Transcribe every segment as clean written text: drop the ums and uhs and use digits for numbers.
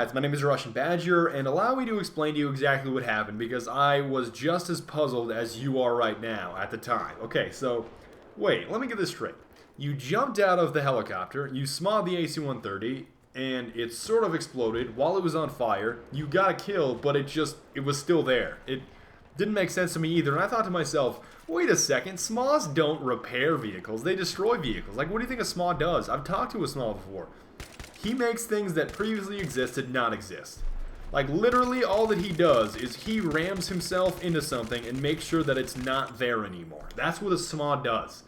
guys, my name is TheRussianBadger, and allow me to explain to you exactly what happened, because I was just as puzzled as you are right now at the time. Okay, so, wait, let me get this straight. You jumped out of the helicopter, you smawed the AC-130, and it sort of exploded while it was on fire. You got a kill, but it was still there. It didn't make sense to me either, and I thought to myself, wait a second, SMAWs don't repair vehicles, they destroy vehicles. Like, what do you think a SMAW does? I've talked to a SMAW before. He makes things that previously existed not exist. Like, literally all that he does is he rams himself into something and makes sure that it's not there anymore. That's what a SMAW does.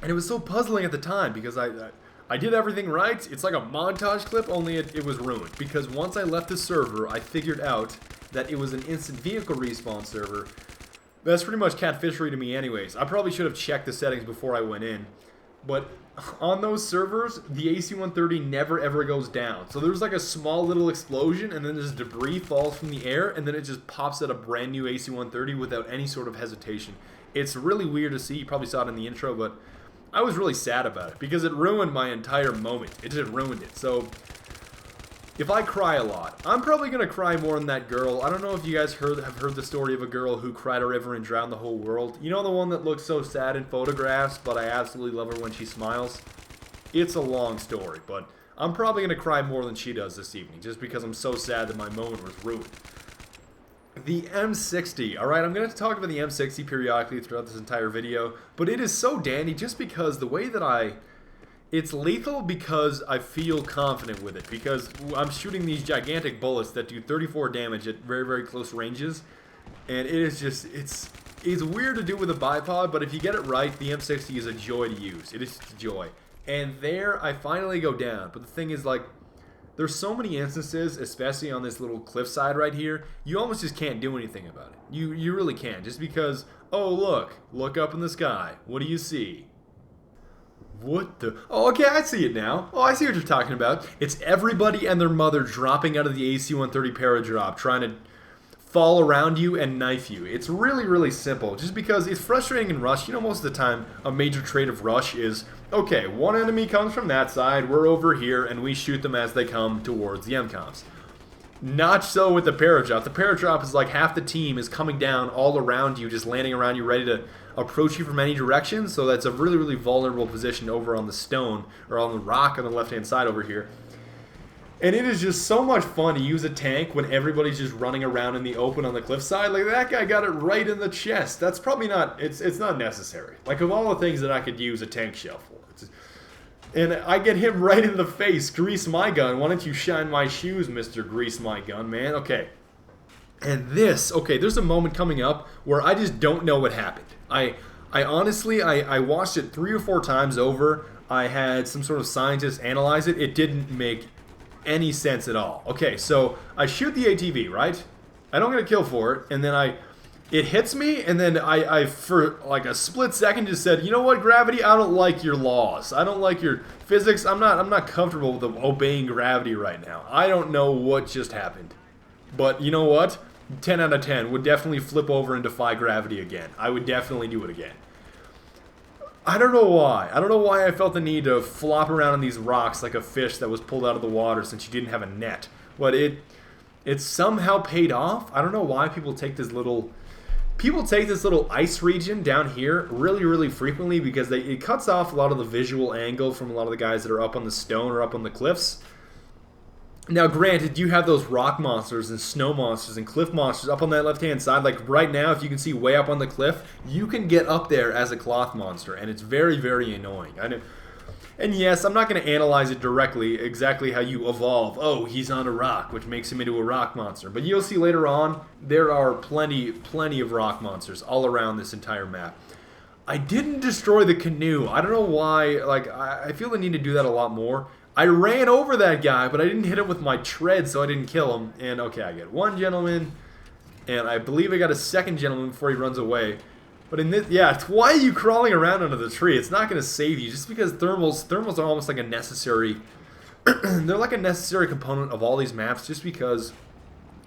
And it was so puzzling at the time because I did everything right. It's like a montage clip, only it was ruined. Because once I left the server, I figured out that it was an instant vehicle respawn server. That's pretty much catfishery to me anyways. I probably should have checked the settings before I went in. But on those servers, the AC-130 never ever goes down. So there's like a small little explosion, and then this debris falls from the air, and then it just pops at a brand new AC-130 without any sort of hesitation. It's really weird to see. You probably saw it in the intro, but I was really sad about it because it ruined my entire moment. It just ruined it. So if I cry a lot, I'm probably going to cry more than that girl. I don't know if you guys have heard the story of a girl who cried a river and drowned the whole world. You know, the one that looks so sad in photographs, but I absolutely love her when she smiles? It's a long story, but I'm probably going to cry more than she does this evening, just because I'm so sad that my moment was ruined. The M60, alright, I'm going to talk about the M60 periodically throughout this entire video, but it is so dandy just because the way that it's lethal because I feel confident with it, because I'm shooting these gigantic bullets that do 34 damage at very, very close ranges, and it is just, it's weird to do with a bipod, but if you get it right, the M60 is a joy to use. It is just a joy. And there, I finally go down, but the thing is, like, there's so many instances, especially on this little cliffside right here, you almost just can't do anything about it. You really can't, just because, oh look up in the sky, what do you see? What the? Oh, okay, I see it now. Oh, I see what you're talking about. It's everybody and their mother dropping out of the AC-130 paradrop, trying to fall around you and knife you. It's really, really simple. Just because it's frustrating in Rush. You know, most of the time, a major trait of Rush is, okay, one enemy comes from that side, we're over here, and we shoot them as they come towards the MCOMs. Not so with the paradrop. The paradrop is like half the team is coming down all around you, just landing around you, ready to approach you from any direction. So that's a really, really vulnerable position over on the stone, or on the rock on the left-hand side over here. And it is just so much fun to use a tank when everybody's just running around in the open on the cliffside. Like, that guy got it right in the chest. That's probably not, it's not necessary. Like, of all the things that I could use a tank shell for. And I get him right in the face. Grease my gun. Why don't you shine my shoes, Mr. Grease my gun, man? Okay. And this, okay, there's a moment coming up where I just don't know what happened. I honestly, I watched it 3 or 4 times over. I had some sort of scientist analyze it. It didn't make any sense at all. Okay, so I shoot the ATV, right? I don't get a kill for it, and then it hits me, and then I for like a split second just said, you know what, gravity, I don't like your laws. I don't like your physics. I'm not comfortable with obeying gravity right now. I don't know what just happened. But you know what? 10 out of 10 would definitely flip over and defy gravity again. I would definitely do it again. I don't know why. I don't know why I felt the need to flop around on these rocks like a fish that was pulled out of the water since you didn't have a net. But it somehow paid off. I don't know why people take this little ice region down here really, really frequently, because it cuts off a lot of the visual angle from a lot of the guys that are up on the stone or up on the cliffs. Now, granted, you have those rock monsters and snow monsters and cliff monsters up on that left-hand side. Like, right now, if you can see way up on the cliff, you can get up there as a cloth monster, and it's very, very annoying. I know. And yes, I'm not going to analyze it directly, exactly how you evolve. Oh, he's on a rock, which makes him into a rock monster. But you'll see later on, there are plenty of rock monsters all around this entire map. I didn't destroy the canoe. I don't know why. Like, I feel the need to do that a lot more. I ran over that guy, but I didn't hit him with my tread, so I didn't kill him. And, okay, I get one gentleman, and I believe I got a second gentleman before he runs away. But in this, yeah, why are you crawling around under the tree? It's not going to save you, just because thermals are almost like a necessary, they're like a necessary component of all these maps, just because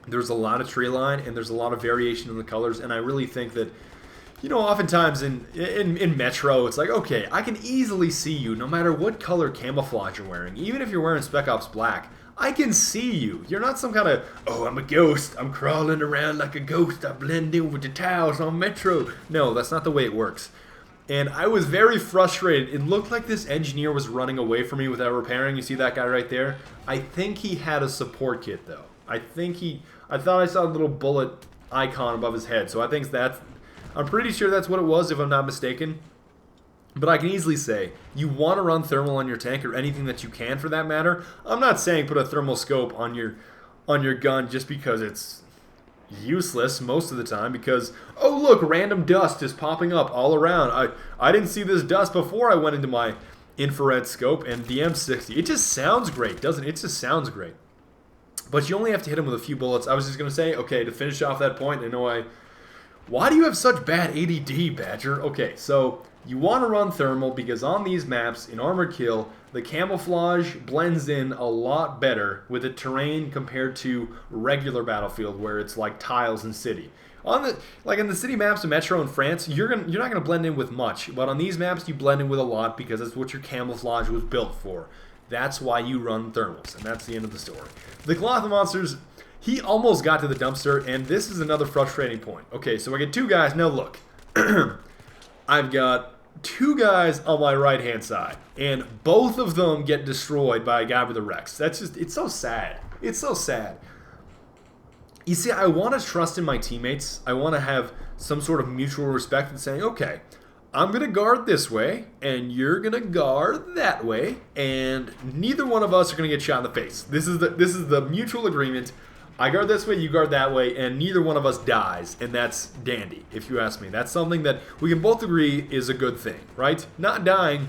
there's a lot of tree line, and there's a lot of variation in the colors, and I really think that You know, oftentimes in Metro, it's like, okay, I can easily see you no matter what color camouflage you're wearing. Even if you're wearing Spec Ops Black, I can see you. You're not some kind of, oh, I'm a ghost. I'm crawling around like a ghost. I blend in with the tiles on Metro. No, that's not the way it works. And I was very frustrated. It looked like this engineer was running away from me without repairing. You see that guy right there? I think he had a support kit, though. I thought I saw a little bullet icon above his head. So I think I'm pretty sure that's what it was, if I'm not mistaken. But I can easily say, you want to run thermal on your tank, or anything that you can for that matter. I'm not saying put a thermal scope on your gun just because it's useless most of the time, because, oh look, random dust is popping up all around. I didn't see this dust before I went into my infrared scope and the M60. It just sounds great, doesn't it? It just sounds great. But you only have to hit him with a few bullets. I was just going to say, okay, to finish off that point, I know why do you have such bad ADD, Badger? Okay, so you want to run thermal because on these maps, in Armored Kill, the camouflage blends in a lot better with the terrain compared to regular Battlefield, where it's like tiles and city. Like in the city maps of Metro and France, you're not gonna blend in with much, but on these maps you blend in with a lot because that's what your camouflage was built for. That's why you run thermals, and that's the end of the story. The Cloth Monsters, he almost got to the dumpster, and this is another frustrating point. Okay, so I get two guys. Now look, I've got two guys on my right-hand side, and both of them get destroyed by a guy with a Rex. That's just, it's so sad. It's so sad. You see, I want to trust in my teammates. I want to have some sort of mutual respect and saying, okay, I'm going to guard this way, and you're going to guard that way, and neither one of us are going to get shot in the face. This is the mutual agreement. I guard this way, you guard that way, and neither one of us dies, and that's dandy, if you ask me. That's something that we can both agree is a good thing, right? Not dying,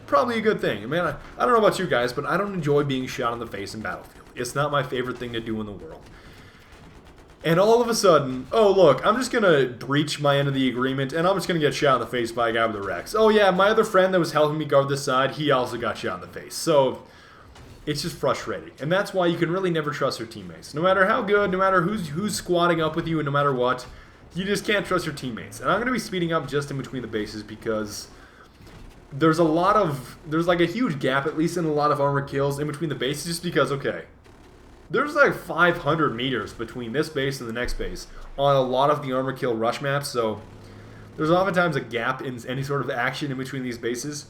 probably a good thing. I mean, I don't know about you guys, but I don't enjoy being shot in the face in Battlefield. It's not my favorite thing to do in the world. And all of a sudden, oh look, I'm just going to breach my end of the agreement, and I'm just going to get shot in the face by a guy with a Rex. Oh yeah, my other friend that was helping me guard this side, he also got shot in the face. So it's just frustrating. And that's why you can really never trust your teammates. No matter how good, no matter who's squatting up with you, and no matter what, you just can't trust your teammates. And I'm going to be speeding up just in between the bases because there's like a huge gap, at least in a lot of armored kills, in between the bases, just because, okay, there's like 500 meters between this base and the next base on a lot of the armor kill rush maps, so there's oftentimes a gap in any sort of action in between these bases.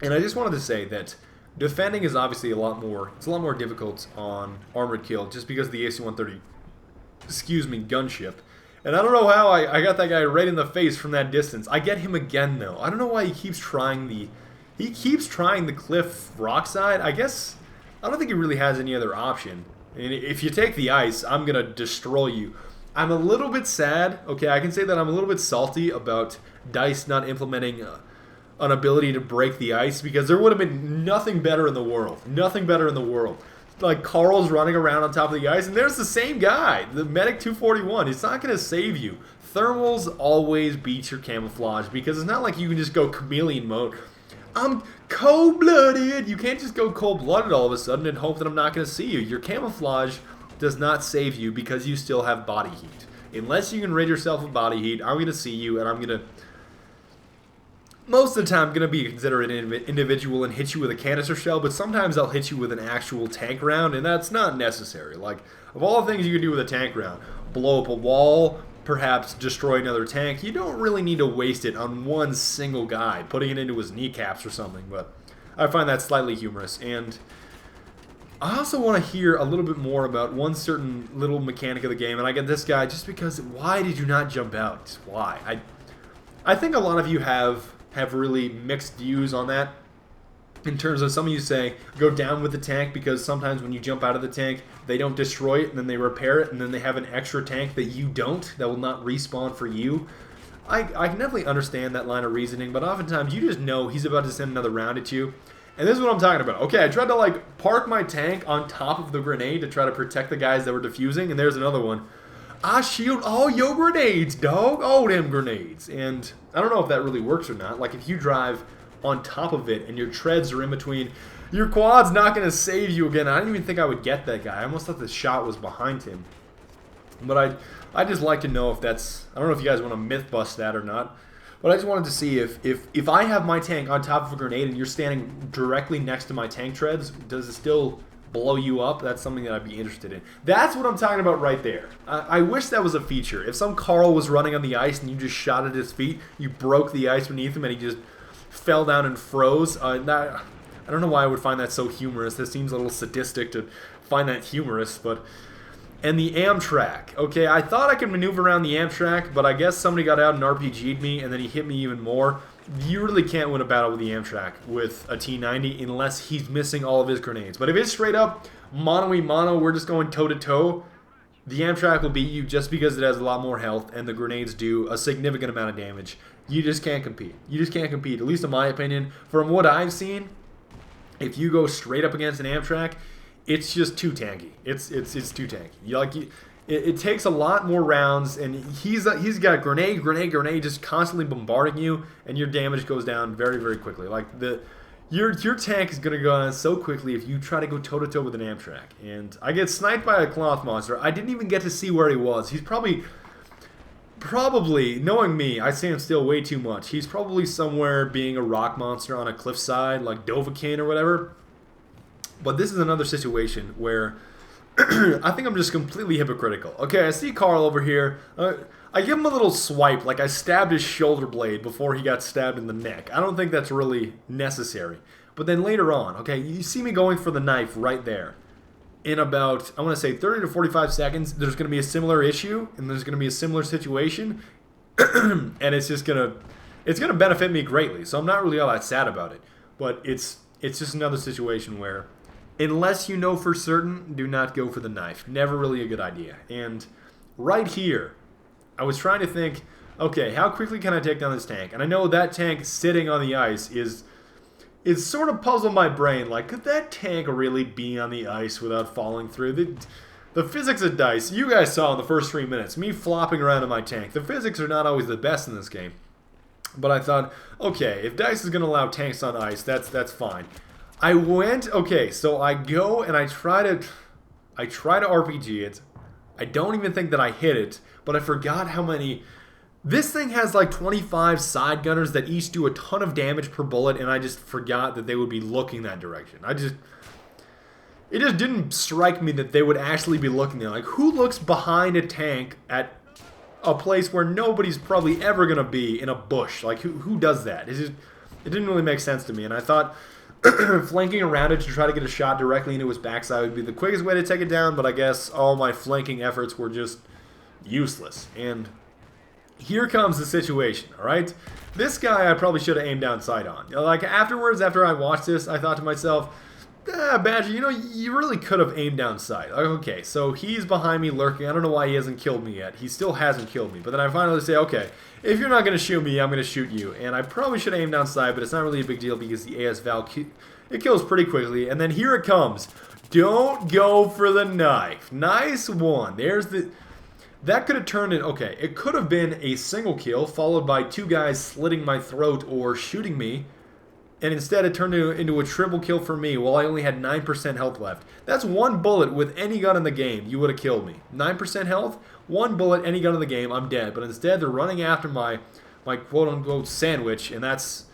And I just wanted to say that defending is obviously a lot more difficult on armored kill just because of the AC-130, gunship. And I don't know how I got that guy right in the face from that distance. I get him again though. I don't know why he keeps trying the cliff rock side. I don't think he really has any other option. And if you take the ice, I'm going to destroy you. I'm a little bit sad. Okay, I can say that I'm a little bit salty about DICE not implementing an ability to break the ice, because there would have been nothing better in the world. Nothing better in the world. Like Carl's running around on top of the ice, and there's the same guy, the Medic 241. It's not going to save you. Thermals always beat your camouflage, because it's not like you can just go chameleon mode. I'm cold-blooded. You can't just go cold-blooded all of a sudden and hope that I'm not going to see you. Your camouflage does not save you because you still have body heat. Unless you can rid yourself of body heat, I'm going to see you, and I'm going to, most of the time, I'm going to be a considerate individual and hit you with a canister shell, but sometimes I'll hit you with an actual tank round, and that's not necessary. Like, of all the things you can do with a tank round, blow up a wall, perhaps destroy another tank. You don't really need to waste it on one single guy, putting it into his kneecaps or something, but I find that slightly humorous. And I also want to hear a little bit more about one certain little mechanic of the game, and I get this guy just because, why did you not jump out? Why? I think a lot of you have really mixed views on that. In terms of, some of you say, go down with the tank because sometimes when you jump out of the tank, they don't destroy it and then they repair it and then they have an extra tank that you don't, that will not respawn for you. I can definitely understand that line of reasoning, but oftentimes you just know he's about to send another round at you. And this is what I'm talking about. Okay, I tried to like park my tank on top of the grenade to try to protect the guys that were defusing, and there's another one. I shield all your grenades, dog. All them grenades. And I don't know if that really works or not. Like if you drive on top of it and your treads are in between, your quad's not going to save you again. I didn't even think I would get that guy. I almost thought the shot was behind him. But I just like to know if that's... I don't know if you guys want to myth bust that or not. But I just wanted to see if I have my tank on top of a grenade and you're standing directly next to my tank treads, does it still blow you up? That's something that I'd be interested in. That's what I'm talking about right there. I wish that was a feature. If some Carl was running on the ice and you just shot at his feet, you broke the ice beneath him and he just fell down and froze. I don't know why I would find that so humorous. This seems a little sadistic to find that humorous, but... And the Amtrak. Okay, I thought I could maneuver around the Amtrak, but I guess somebody got out and RPG'd me, and then he hit me even more. You really can't win a battle with the Amtrak with a T90 unless he's missing all of his grenades. But if it's straight up mono-y-mono, we're just going toe-to-toe, the Amtrak will beat you just because it has a lot more health, and the grenades do a significant amount of damage. You just can't compete. You just can't compete, at least in my opinion. From what I've seen, if you go straight up against an Amtrak, it's just too tanky. It's too tanky. It takes a lot more rounds, and he's got grenade, just constantly bombarding you, and your damage goes down very, very quickly. Like your tank is gonna go down so quickly if you try to go toe to toe with an Amtrak. And I get sniped by a cloth monster. I didn't even get to see where he was. He's probably knowing me, I stand still way too much. He's probably somewhere being a rock monster on a cliffside, like Dovahkiin or whatever. But this is another situation where I think I'm just completely hypocritical. Okay, I see Carl over here. I give him a little swipe, like I stabbed his shoulder blade before he got stabbed in the neck. I don't think that's really necessary. But then later on, okay, you see me going for the knife right there. In about, I want to say 30 to 45 seconds, there's going to be a similar issue, and there's going to be a similar situation, and it's going to benefit me greatly. So I'm not really all that sad about it. But it's just another situation where... Unless you know for certain, do not go for the knife. Never really a good idea. And right here, I was trying to think, okay, how quickly can I take down this tank? And I know that tank sitting on the ice is sort of puzzled my brain. Like, could that tank really be on the ice without falling through? The physics of dice, you guys saw in the first 3 minutes, me flopping around in my tank. The physics are not always the best in this game. But I thought, okay, if dice is going to allow tanks on ice, that's fine. I went, okay, so I go and I try to RPG it. I don't even think that I hit it, but I forgot how many. This thing has like 25 side gunners that each do a ton of damage per bullet, and I just forgot that they would be looking that direction. It just didn't strike me that they would actually be looking there. Like, who looks behind a tank at a place where nobody's probably ever going to be in a bush? Like, who does that? It didn't really make sense to me, and I thought... flanking around it to try to get a shot directly into his backside would be the quickest way to take it down, but I guess all my flanking efforts were just useless. And here comes the situation, alright? This guy I probably should have aimed down sight on. Like, afterwards, after I watched this, I thought to myself, Badger, you know, you really could have aimed down sight. Like, okay, so he's behind me lurking. I don't know why he hasn't killed me yet. He still hasn't killed me. But then I finally say, okay, if you're not going to shoot me, I'm going to shoot you. And I probably should aim down sight, but it's not really a big deal because the AS Val, it kills pretty quickly. And then here it comes. Don't go for the knife. Nice one. There's the... That could have turned in... Okay, it could have been a single kill followed by two guys slitting my throat or shooting me. And instead it turned into a triple kill for me while I only had 9% health left. That's one bullet with any gun in the game. You would have killed me. 9% health, one bullet, any gun in the game, I'm dead. But instead they're running after my quote-unquote sandwich, and that's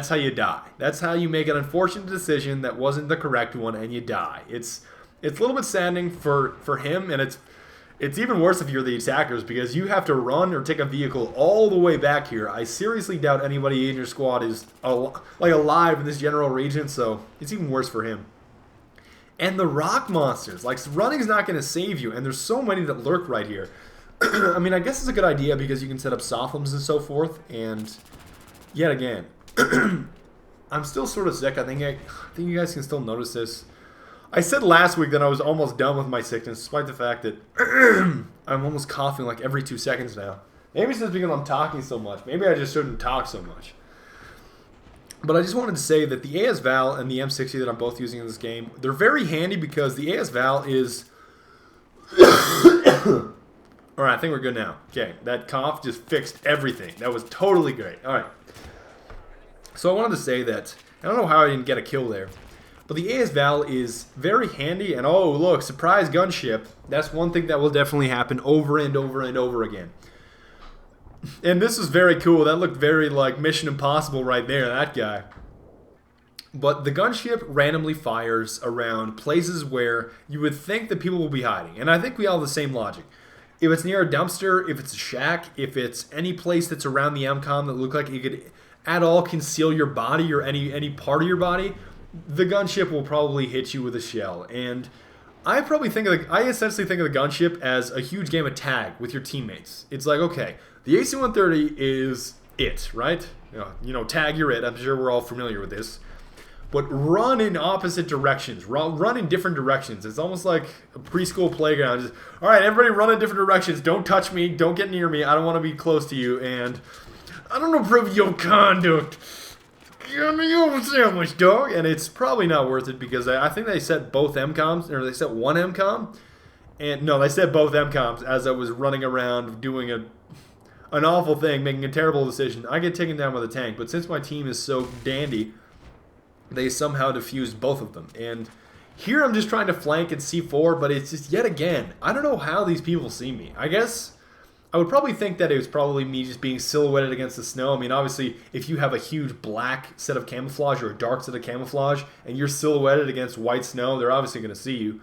how you die. That's how you make an unfortunate decision that wasn't the correct one, and you die. It's a little bit saddening for him, and it's even worse if you're the attackers because you have to run or take a vehicle all the way back here. I seriously doubt anybody in your squad is alive in this general region, so it's even worse for him. And the rock monsters, like, running's not going to save you, and there's so many that lurk right here. I mean, I guess it's a good idea because you can set up softlims and so forth, and yet again, I'm still sort of sick. I think you guys can still notice this. I said last week that I was almost done with my sickness, despite the fact that I'm almost coughing like every 2 seconds now. Maybe it's just because I'm talking so much. Maybe I just shouldn't talk so much. But I just wanted to say that the AS Val and the M60 that I'm both using in this game, they're very handy because the AS Val is... Alright, I think we're good now. Okay, that cough just fixed everything. That was totally great. Alright. So I wanted to say that, I don't know how I didn't get a kill there. But the AS Val is very handy, and oh look, surprise gunship. That's one thing that will definitely happen over and over and over again. And this is very cool. That looked very like Mission Impossible right there, that guy. But the gunship randomly fires around places where you would think that people will be hiding. And I think we all have the same logic. If it's near a dumpster, if it's a shack, if it's any place that's around the MCOM that look like it could at all conceal your body or any part of your body, the gunship will probably hit you with a shell. And I essentially think of the gunship as a huge game of tag with your teammates. It's like, okay, the AC-130 is it, right? You know, tag, you're it. I'm sure we're all familiar with this. But run in opposite directions. Run in different directions. It's almost like a preschool playground. Just, all right, everybody run in different directions. Don't touch me. Don't get near me. I don't want to be close to you. And I don't approve of your conduct. Give me your sandwich, dog. And it's probably not worth it because I think they set both MCOMs, or they set one MCOM. And no, they set both MCOMs as I was running around doing an awful thing, making a terrible decision. I get taken down by the tank. But since my team is so dandy, they somehow defused both of them. And here I'm just trying to flank at C4, but it's just, yet again, I don't know how these people see me. I guess I would probably think that it was probably me just being silhouetted against the snow. I mean, obviously, if you have a huge black set of camouflage or a dark set of camouflage, and you're silhouetted against white snow, they're obviously going to see you.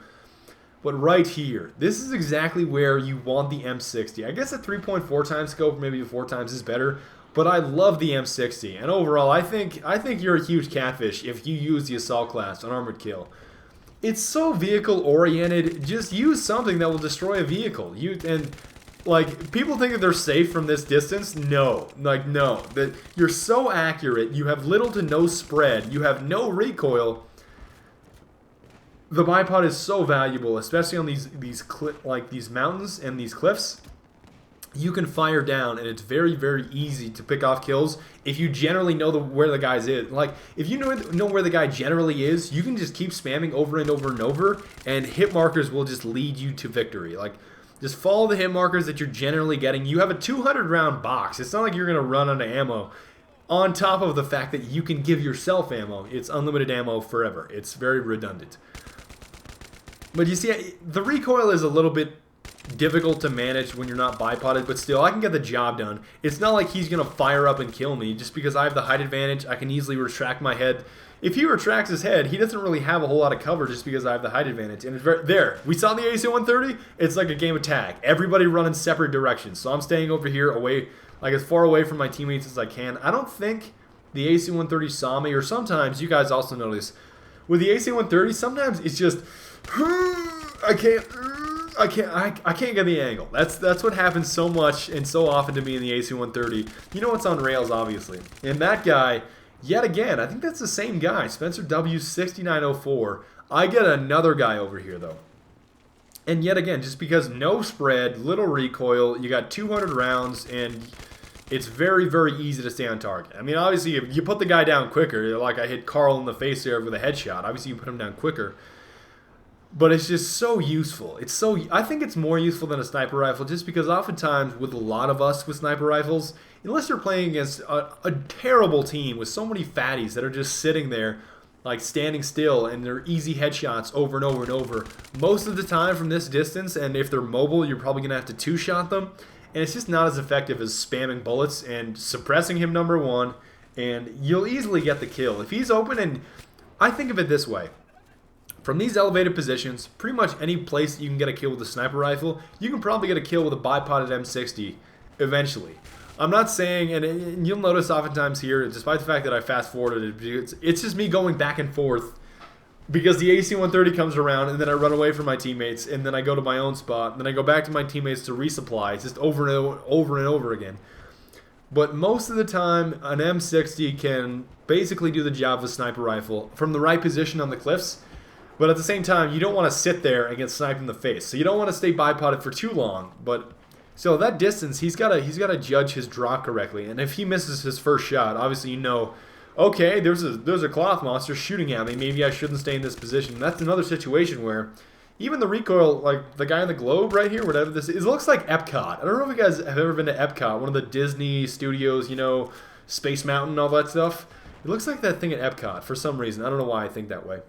But right here, this is exactly where you want the M60. I guess a 3.4 times scope, maybe 4 times is better. But I love the M60, and overall, I think you're a huge catfish if you use the Assault class on Armored Kill. It's so vehicle-oriented, just use something that will destroy a vehicle. Like, people think that they're safe from this distance. No. Like, no. That you're so accurate, you have little to no spread, you have no recoil. The bipod is so valuable, especially on these mountains and these cliffs. You can fire down, and it's very, very easy to pick off kills if you generally know where the guy's is. Like, if you know where the guy generally is, you can just keep spamming over and over and over, and hit markers will just lead you to victory. Like, just follow the hit markers that you're generally getting. You have a 200-round box. It's not like you're going to run out of ammo. On top of the fact that you can give yourself ammo. It's unlimited ammo forever. It's very redundant. But you see, the recoil is a little bit difficult to manage when you're not bipoded, but still, I can get the job done. It's not like he's going to fire up and kill me. Just because I have the height advantage, I can easily retract my head. If he retracts his head, he doesn't really have a whole lot of cover just because I have the height advantage. And it's there. We saw the AC-130. It's like a game of tag. Everybody running separate directions. So I'm staying over here away, like as far away from my teammates as I can. I don't think the AC-130 saw me, or sometimes, you guys also notice, with the AC-130, sometimes it's just, I can't get the angle. That's what happens so much and so often to me in the AC-130. You know what's on rails, obviously. And that guy, yet again, I think that's the same guy, Spencer W. 6904. I get another guy over here, though. And yet again, just because no spread, little recoil, you got 200 rounds, and it's very, very easy to stay on target. I mean, obviously, if you put the guy down quicker, like I hit Carl in the face there with a headshot, obviously you put him down quicker. But it's just so useful. I think it's more useful than a sniper rifle just because oftentimes with a lot of us with sniper rifles, unless you're playing against a terrible team with so many fatties that are just sitting there like standing still and they're easy headshots over and over and over, most of the time from this distance, and if they're mobile, you're probably going to have to two-shot them, and it's just not as effective as spamming bullets and suppressing him, number one, and you'll easily get the kill. If he's open, and I think of it this way. From these elevated positions, pretty much any place that you can get a kill with a sniper rifle, you can probably get a kill with a bipoded M60 eventually. I'm not saying, and you'll notice oftentimes here, despite the fact that I fast forwarded it, it's just me going back and forth because the AC-130 comes around and then I run away from my teammates and then I go to my own spot and then I go back to my teammates to resupply. It's just over and over again. But most of the time, an M60 can basically do the job of a sniper rifle from the right position on the cliffs. But at the same time, you don't want to sit there and get sniped in the face. So you don't want to stay bipoded for too long. But so that distance, he's got to judge his drop correctly. And if he misses his first shot, obviously you know, okay, there's a cloth monster shooting at me. Maybe I shouldn't stay in this position. That's another situation where even the recoil, like the guy in the globe right here, whatever this is, it looks like Epcot. I don't know if you guys have ever been to Epcot, one of the Disney studios, you know, Space Mountain, all that stuff. It looks like that thing at Epcot for some reason. I don't know why I think that way.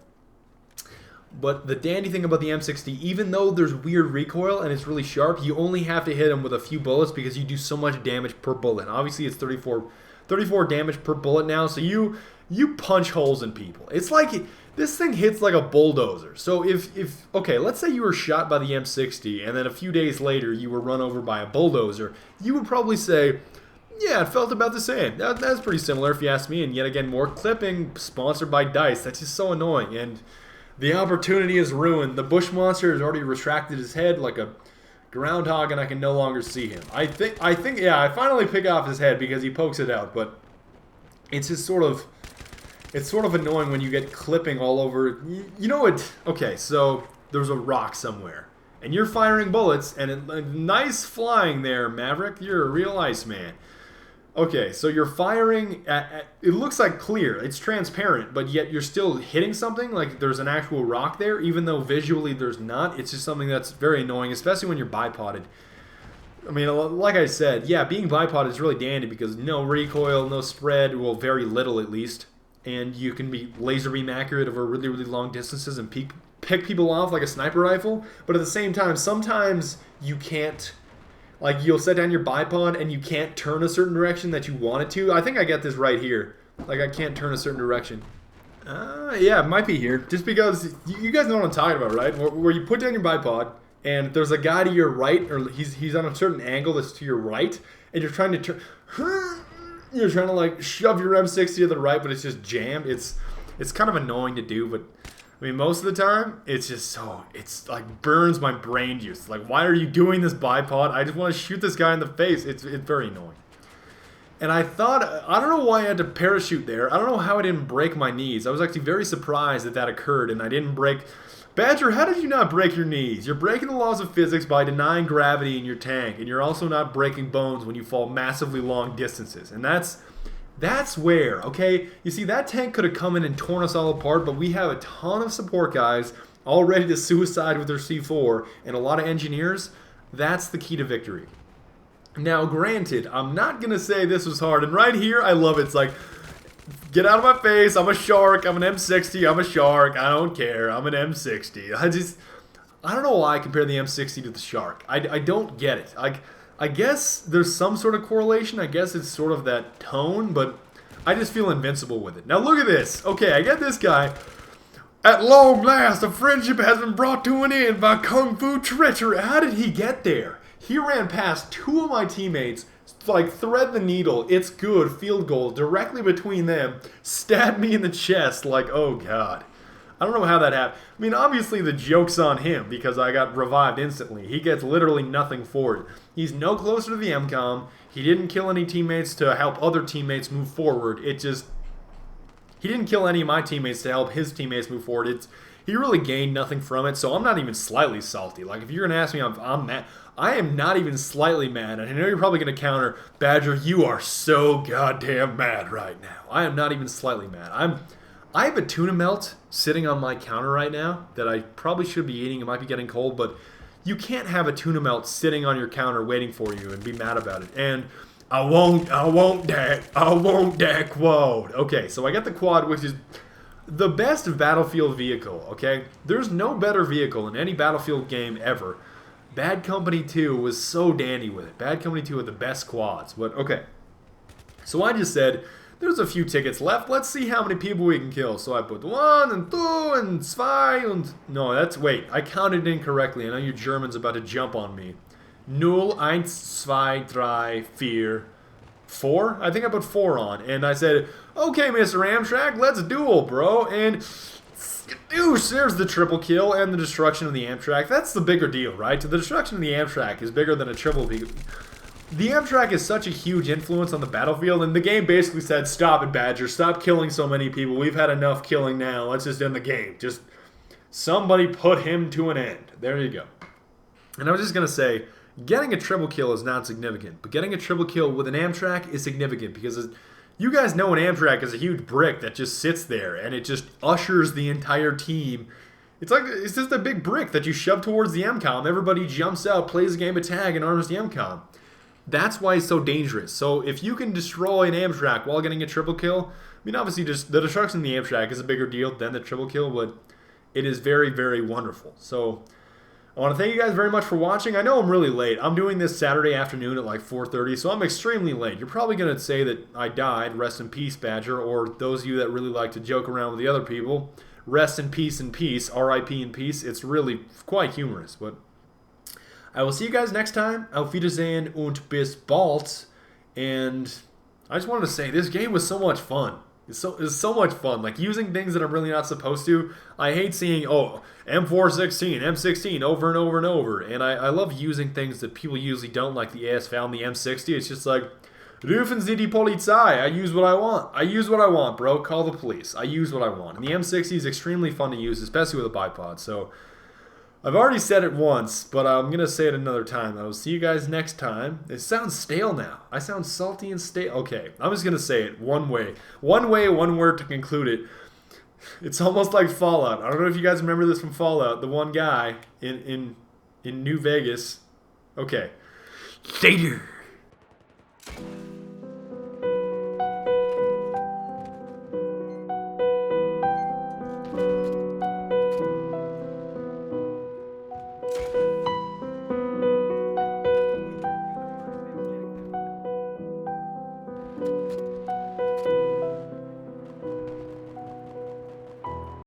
But the dandy thing about the M60, even though there's weird recoil and it's really sharp, you only have to hit him with a few bullets because you do so much damage per bullet. Obviously, it's 34 damage per bullet now, so you punch holes in people. It's like this thing hits like a bulldozer. So if okay, let's say you were shot by the M60 and then a few days later you were run over by a bulldozer, you would probably say, yeah, it felt about the same. That's pretty similar if you ask me. And yet again, more clipping sponsored by DICE. That's just so annoying. And the opportunity is ruined. The bush monster has already retracted his head like a groundhog, and I can no longer see him. I think, yeah, I finally pick off his head because he pokes it out, but it's just sort of, it's sort of annoying when you get clipping all over. You know what? Okay, so there's a rock somewhere, and you're firing bullets, and nice flying there, Maverick. You're a real Iceman. Okay, so you're firing at, it looks like clear, it's transparent, but yet you're still hitting something, like there's an actual rock there, even though visually there's not. It's just something that's very annoying, especially when you're bipoded. I mean, like I said, yeah, being bipoded is really dandy because no recoil, no spread, well, very little at least, and you can be laser beam accurate over really, really long distances and pick people off like a sniper rifle, but at the same time, sometimes you can't. Like, you'll set down your bipod and you can't turn a certain direction that you want it to. I think I get this right here. Like, I can't turn a certain direction. Yeah, it might be here. Just because, you guys know what I'm talking about, right? Where you put down your bipod and there's a guy to your right, or he's on a certain angle that's to your right, and you're trying to turn... You're trying to, like, shove your M60 to the right, but it's just jammed. It's kind of annoying to do, but... I mean, most of the time, it's just so, it's like burns my brain juice. Like, why are you doing this, bipod? I just want to shoot this guy in the face. It's very annoying. And I thought, I don't know why I had to parachute there. I don't know how I didn't break my knees. I was actually very surprised that occurred and I didn't break. Badger, how did you not break your knees? You're breaking the laws of physics by denying gravity in your tank. And you're also not breaking bones when you fall massively long distances. And that's where, okay? You see, that tank could have come in and torn us all apart, but we have a ton of support guys all ready to suicide with their C4, and a lot of engineers. That's the key to victory. Now, granted, I'm not going to say this was hard, and right here, I love it. It's like, get out of my face, I'm a shark, I'm an M60, I'm a shark, I don't care, I'm an M60. I don't know why I compare the M60 to the shark. I don't get it. I guess there's some sort of correlation. I guess it's sort of that tone, but I just feel invincible with it. Now look at this. Okay, I get this guy. At long last, a friendship has been brought to an end by kung fu treachery. How did he get there? He ran past two of my teammates, like thread the needle, it's good, field goal, directly between them, stabbed me in the chest, like, oh god. I don't know how that happened. I mean, obviously the joke's on him because I got revived instantly. He gets literally nothing for it. He's no closer to the MCOM. He didn't kill any teammates to help other teammates move forward. He didn't kill any of my teammates to help his teammates move forward. He really gained nothing from it, so I'm not even slightly salty. Like, if you're going to ask me, I'm mad. I am not even slightly mad. And I know you're probably going to counter, Badger, you are so goddamn mad right now. I am not even slightly mad. I have a tuna melt sitting on my counter right now that I probably should be eating. It might be getting cold, but you can't have a tuna melt sitting on your counter waiting for you and be mad about it. And I won't that quad. Okay, so I got the quad, which is the best battlefield vehicle, okay? There's no better vehicle in any Battlefield game ever. Bad Company 2 was so dandy with it. Bad Company 2 had the best quads, but okay. So I just said, there's a few tickets left. Let's see how many people we can kill. So I put 1 and 2 and 2 and... No, that's... Wait, I counted incorrectly. I know you Germans about to jump on me. 0, 1, 2, 3, 4. 4? I think I put 4 on. And I said, okay, Mr. Amtrak, let's duel, bro. And... Oosh, there's the triple kill and the destruction of the Amtrak. That's the bigger deal, right? The destruction of the Amtrak is bigger than a triple kill. The Amtrak is such a huge influence on the battlefield, and the game basically said, stop it, Badger. Stop killing so many people. We've had enough killing now. Let's just end the game. Just somebody put him to an end. There you go. And I was just going to say, getting a triple kill is not significant, but getting a triple kill with an Amtrak is significant because you guys know an Amtrak is a huge brick that just sits there, and it just ushers the entire team. It's just a big brick that you shove towards the MCOM. Everybody jumps out, plays a game of tag, and arms the MCOM. That's why it's so dangerous. So if you can destroy an Amtrak while getting a triple kill, I mean, obviously just the destruction of the Amtrak is a bigger deal than the triple kill, but it is very, very wonderful. So I want to thank you guys very much for watching. I know I'm really late. I'm doing this Saturday afternoon at like 4:30, so I'm extremely late. You're probably going to say that I died, rest in peace, Badger, or those of you that really like to joke around with the other people, rest in peace, R.I.P. in peace. It's really quite humorous, but I will see you guys next time. Auf Wiedersehen und bis bald. And I just wanted to say, this game was so much fun. It's so much fun. Like, using things that I'm really not supposed to. I hate seeing, oh, M416, M16 over and over and over. And I love using things that people usually don't, like the ASV and the M60. It's just like, rufen Sie die Polizei. I use what I want. I use what I want, bro. Call the police. I use what I want. And the M60 is extremely fun to use, especially with a bipod. So I've already said it once, but I'm going to say it another time. I will see you guys next time. It sounds stale now. I sound salty and stale. Okay, I'm just going to say it one way. One word to conclude it. It's almost like Fallout. I don't know if you guys remember this from Fallout. The one guy in New Vegas. Okay. Later.